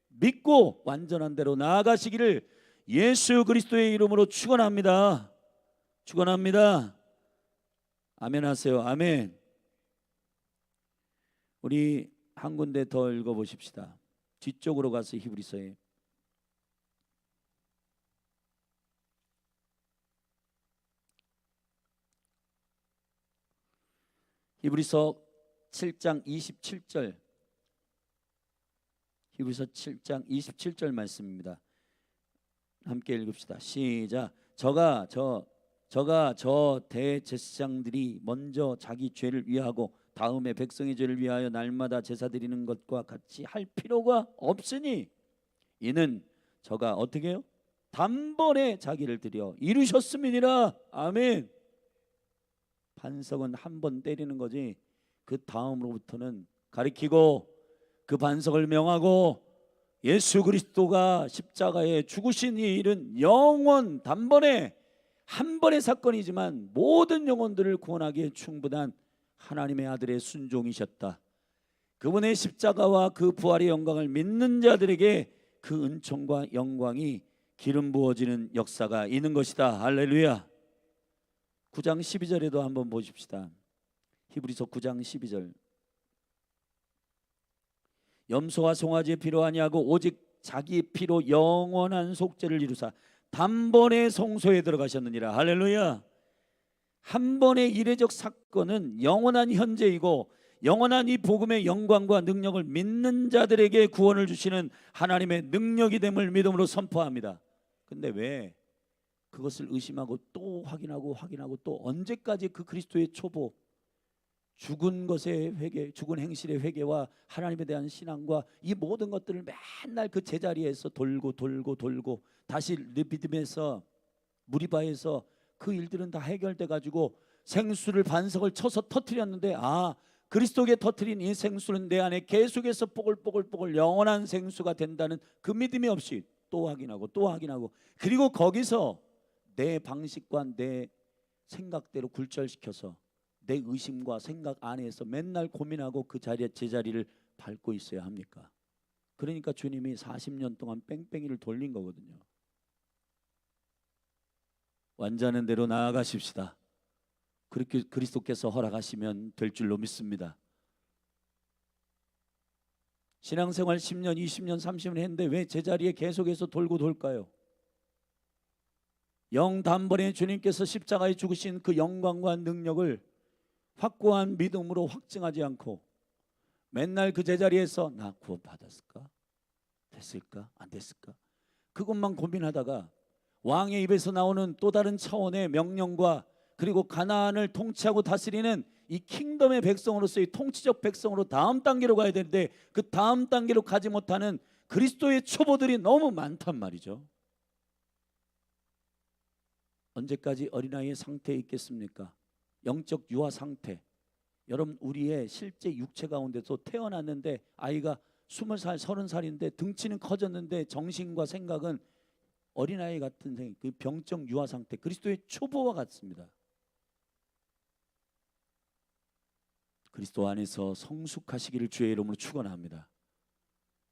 믿고 완전한 대로 나아가시기를 예수 그리스도의 이름으로 축원합니다. 축원합니다. 아멘 하세요. 아멘. 우리 한 군데 더 읽어보십시다. 뒤쪽으로 가서 히브리서에 히브리서 7장 27절, 히브리서 7장 27절 말씀입니다. 함께 읽읍시다. 시작. 저가 저 대제사장들이 먼저 자기 죄를 위하고 다음에 백성의 죄를 위하여 날마다 제사 드리는 것과 같이 할 필요가 없으니, 이는 저가 어떻게 해요? 단번에 자기를 드려 이루셨음이니라. 아멘. 반석은 한 번 때리는 거지, 그 다음으로부터는 가리키고 그 반석을 명하고 예수 그리스도가 십자가에 죽으신 이 일은 영원 단번에 한 번의 사건이지만 모든 영혼들을 구원하기에 충분한 하나님의 아들의 순종이셨다. 그분의 십자가와 그 부활의 영광을 믿는 자들에게 그 은총과 영광이 기름 부어지는 역사가 있는 것이다. 할렐루야. 9장 12절에도 한번 보십시다. 히브리서 9장 12절. 염소와 송아지의 피로 아니하고 오직 자기 피로 영원한 속죄를 이루사 단번에 성소에 들어가셨느니라. 할렐루야. 한 번의 이례적 사건은 영원한 현재이고, 영원한 이 복음의 영광과 능력을 믿는 자들에게 구원을 주시는 하나님의 능력이 됨을 믿음으로 선포합니다. 근데 왜 그것을 의심하고 또 확인하고 또 언제까지 그 그리스도의 초보, 죽은 것의 회개, 죽은 행실의 회개와 하나님에 대한 신앙과 이 모든 것들을 맨날 그 제자리에서 돌고 다시 르비딤에서 무리바에서 그 일들은 다 해결돼 가지고 생수를 반석을 쳐서 터뜨렸는데, 그리스도께 터뜨린 이 생수는 내 안에 계속해서 뽀글뽀글 영원한 생수가 된다는 그 믿음이 없이 또 확인하고 그리고 거기서 내 방식과 내 생각대로 굴절시켜서 내 의심과 생각 안에서 맨날 고민하고 그 자리에 제자리를 밟고 있어야 합니까? 그러니까 주님이 40년 동안 뺑뺑이를 돌린 거거든요. 완전한 대로 나아가십시다. 그렇게 그리스도께서 허락하시면 될 줄로 믿습니다. 신앙생활 10년, 20년, 30년 했는데 왜 제자리에 계속해서 돌고 돌까요? 영단번에 주님께서 십자가에 죽으신 그 영광과 능력을 확고한 믿음으로 확증하지 않고 맨날 그 제자리에서 나 구원받았을까? 됐을까? 안 됐을까? 그것만 고민하다가 왕의 입에서 나오는 또 다른 차원의 명령과 그리고 가나안을 통치하고 다스리는 이 킹덤의 백성으로서의 통치적 백성으로 다음 단계로 가야 되는데, 그 다음 단계로 가지 못하는 그리스도의 초보들이 너무 많단 말이죠. 언제까지 어린아이의 상태에 있겠습니까? 영적 유아 상태. 여러분, 우리의 실제 육체 가운데서 태어났는데 아이가 20살, 30살인데 등치는 커졌는데 정신과 생각은 어린아이 같은 그 병적 유아 상태, 그리스도의 초보와 같습니다. 그리스도 안에서 성숙하시기를 주의 이름으로 축원합니다.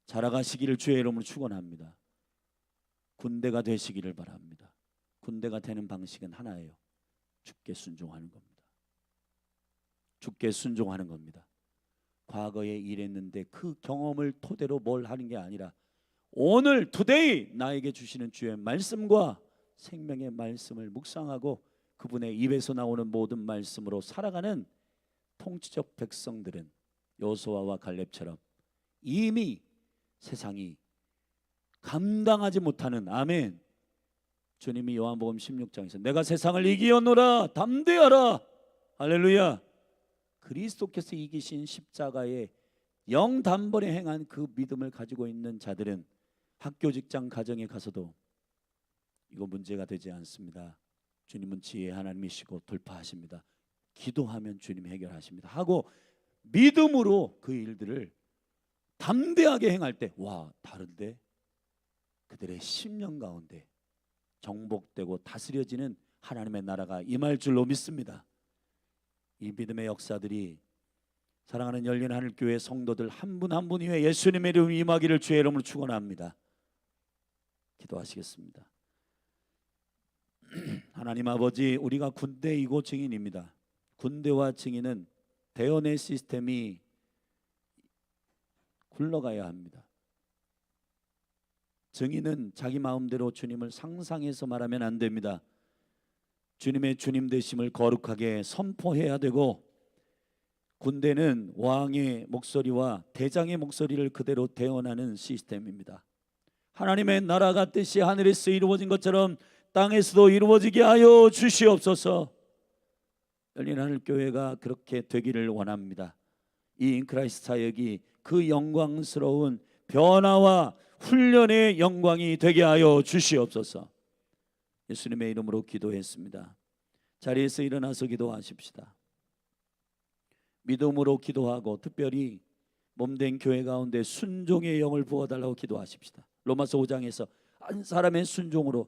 자라가시기를 주의 이름으로 축원합니다. 군대가 되시기를 바랍니다. 군대가 되는 방식은 하나예요. 주께 순종하는 겁니다. 주께 순종하는 겁니다. 과거에 일했는데 그 경험을 토대로 뭘 하는 게 아니라 오늘 투데이 나에게 주시는 주의 말씀과 생명의 말씀을 묵상하고 그분의 입에서 나오는 모든 말씀으로 살아가는 통치적 백성들은 여호수아와 갈렙처럼 이미 세상이 감당하지 못하는, 아멘, 주님이 요한복음 16장에서 내가 세상을 이기었노라 담대하라, 할렐루야. 그리스도께서 이기신 십자가에 영단번에 행한 그 믿음을 가지고 있는 자들은 학교, 직장, 가정에 가서도 이거 문제가 되지 않습니다. 주님은 지혜의 하나님이시고 돌파하십니다. 기도하면 주님이 해결하십니다 하고 믿음으로 그 일들을 담대하게 행할 때, 와, 다른데? 그들의 심령 가운데 정복되고 다스려지는 하나님의 나라가 임할 줄로 믿습니다. 이 믿음의 역사들이 사랑하는 열린 하늘교회 성도들 한 분 한 분 위에 예수님의 이름 임하기를 주의 이름으로 축원합니다. 기도하시겠습니다. 하나님 아버지, 우리가 군대이고 증인입니다. 군대와 증인은 대언의 시스템이 굴러가야 합니다. 증인은 자기 마음대로 주님을 상상해서 말하면 안 됩니다. 주님의 주님 되심을 거룩하게 선포해야 되고, 군대는 왕의 목소리와 대장의 목소리를 그대로 대언하는 시스템입니다. 하나님의 나라가 뜻이 하늘에서 이루어진 것처럼 땅에서도 이루어지게 하여 주시옵소서. 열린 하늘교회가 그렇게 되기를 원합니다. 이 인크라이스트 사역이 그 영광스러운 변화와 훈련의 영광이 되게 하여 주시옵소서. 예수님의 이름으로 기도했습니다. 자리에서 일어나서 기도하십시다. 믿음으로 기도하고 특별히 몸된 교회 가운데 순종의 영을 부어달라고 기도하십시다. 로마서 5장에서 한 사람의 순종으로,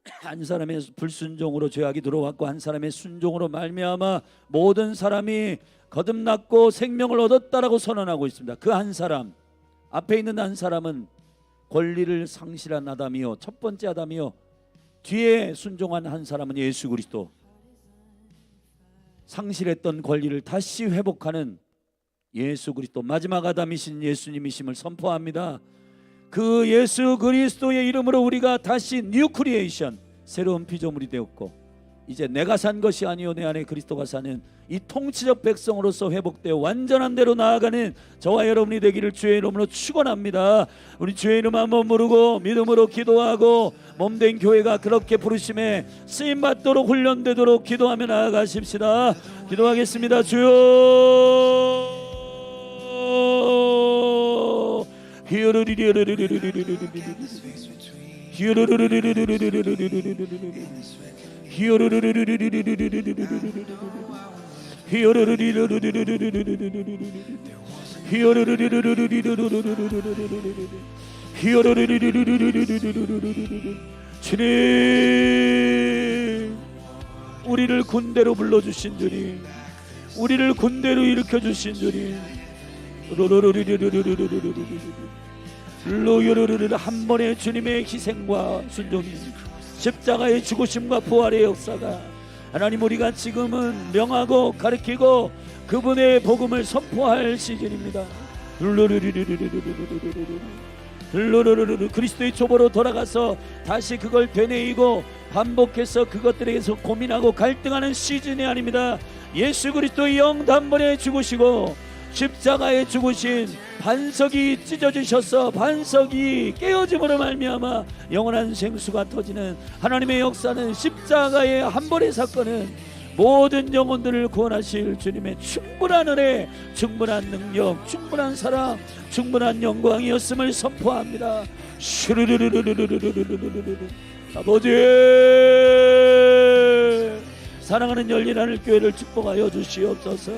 한 사람의 불순종으로 죄악이 들어왔고 한 사람의 순종으로 말미암아 모든 사람이 거듭났고 생명을 얻었다라고 선언하고 있습니다. 그 한 사람, 앞에 있는 한 사람은 권리를 상실한 아담이요, 첫 번째 아담이요, 뒤에 순종한 한 사람은 예수 그리스도, 상실했던 권리를 다시 회복하는 예수 그리스도, 마지막 아담이신 예수님이심을 선포합니다. 그 예수 그리스도의 이름으로 우리가 다시 뉴 크리에이션, 새로운 피조물이 되었고 이제 내가 산 것이 아니요 내 안에 그리스도가 사는 이 통치적 백성으로서 회복되어 완전한 대로 나아가는 저와 여러분이 되기를 주의 이름으로 축원합니다. 우리 주의 이름 한번 부르고 믿음으로 기도하고 몸된 교회가 그렇게 부르심에 쓰임받도록 훈련되도록 기도하며 나아가십시다. 기도하겠습니다. 주여, 주님, 우리를 군대로 불러주신 주님, 우리를 군대로 일으켜주신 주님, 한 번의 주님의 희생과 순종이, 십자가의 죽으심과 부활의 역사가 하나님, 우리가 지금은 명하고 가르치고 그분의 복음을 선포할 시즌입니다. 그리스도의 초보로 돌아가서 다시 그걸 되뇌이고 반복해서 그것들에 대해서 고민하고 갈등하는 시즌이 아닙니다. 예수 그리스도의 영 단번에 죽으시고 십자가에 죽으신 반석이 찢어지셔서 반석이 깨어짐으로 말미암아 영원한 생수가 터지는 하나님의 역사는, 십자가의 한 번의 사건은 모든 영혼들을 구원하실 주님의 충분한 은혜, 충분한 능력, 충분한 사랑, 충분한 영광이었음을 선포합니다. 아버지, 사랑하는 열린 하늘교회를 축복하여 주시옵소서.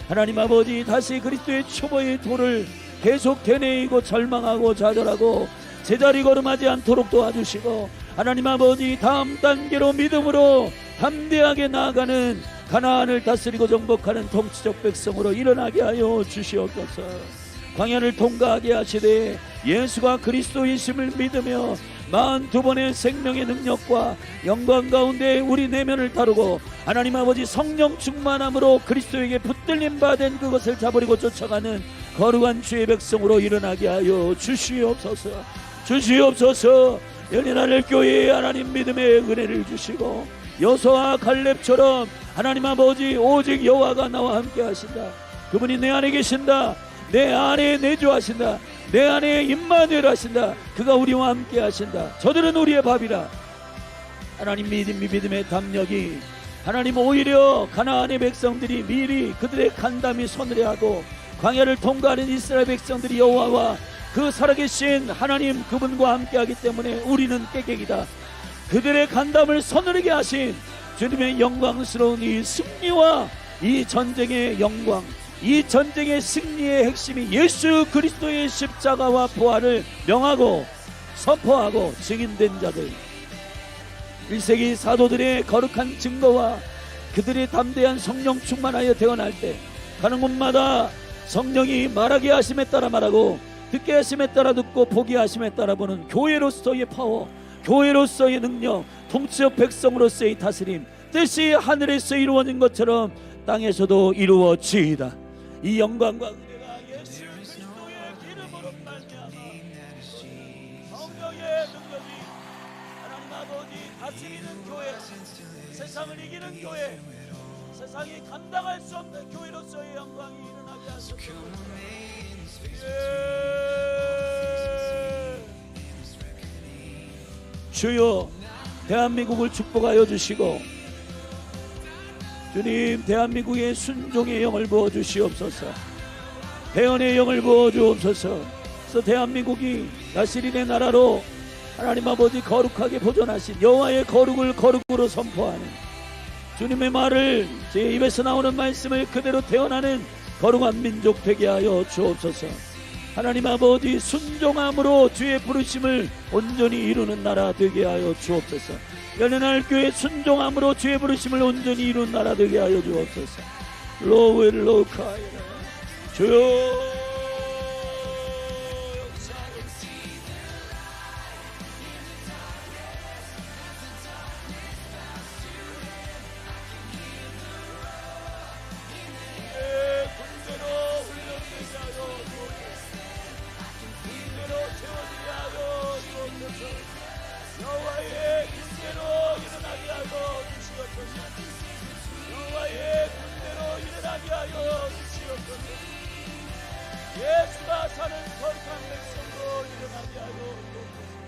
하나님 아버지, 다시 그리스도의 초보의 도를 계속 되뇌이고 절망하고 좌절하고 제자리 걸음하지 않도록 도와주시고, 하나님 아버지, 다음 단계로 믿음으로 담대하게 나아가는 가나안을 다스리고 정복하는 통치적 백성으로 일어나게 하여 주시옵소서. 광야를 통과하게 하시되 예수가 그리스도이심을 믿으며 42번의 생명의 능력과 영광 가운데 우리 내면을 다루고 하나님 아버지 성령 충만함으로 그리스도에게 붙들림 받은 그것을 잡으려고 쫓아가는 거룩한 주의 백성으로 일어나게 하여 주시옵소서. 주시옵소서. 열린 하늘 교회에 하나님 믿음의 은혜를 주시고 여호수아와 갈렙처럼 하나님 아버지, 오직 여호와가 나와 함께 하신다, 그분이 내 안에 계신다, 내 안에 내주하신다, 내 안에 임마누엘 하신다, 그가 우리와 함께 하신다, 저들은 우리의 밥이라, 하나님 믿음의 담력이 하나님 오히려 가나안의 백성들이 미리 그들의 간담이 서늘해하고 광야를 통과하는 이스라엘 백성들이 여호와와 그 살아계신 하나님 그분과 함께하기 때문에 우리는 깨객이다. 그들의 간담을 서늘하게 하신 주님의 영광스러운 이 승리와 이 전쟁의 영광, 이 전쟁의 승리의 핵심이 예수 그리스도의 십자가와 부활을 명하고 선포하고 증인된 자들, 1세기 사도들의 거룩한 증거와 그들의 담대한 성령 충만하여 태어날 때 가는 곳마다 성령이 말하게 하심에 따라 말하고 듣게 하심에 따라 듣고 보게 하심에 따라 보는 교회로서의 파워, 교회로서의 능력, 통치적 백성으로서의 다스림, 뜻이 하늘에서 이루어진 것처럼 땅에서도 이루어지이다. 이 영광과 은혜가 예수 그리스도의 이름으로 말미암아 성령의 능력이 하나님 아버지 다스리는 교회, 세상을 이기는 교회, 세상이 감당할 수 없는 교회로서의 영광이 일어나게 하소서. 주여 대한민국을 축복하여 주시고 주님 대한민국의 순종의 영을 부어주시옵소서. 대언의 영을 부어주옵소서. 그래서 대한민국이 야시린의 나라로 하나님 아버지 거룩하게 보존하신 여호와의 거룩을 거룩으로 선포하는 주님의 말을 제 입에서 나오는 말씀을 그대로 태어나는 거룩한 민족 되게 하여 주옵소서. 하나님 아버지 순종함으로 주의 부르심을 온전히 이루는 나라 되게 하여 주옵소서. 연연할 교회 순종함으로 주의 부르심을 온전히 이루는 나라 되게 하여 주옵소서. 로웰로카이라 주여 예수가 사는 거룩한 백성으로 일어나게 하여 주옵소서.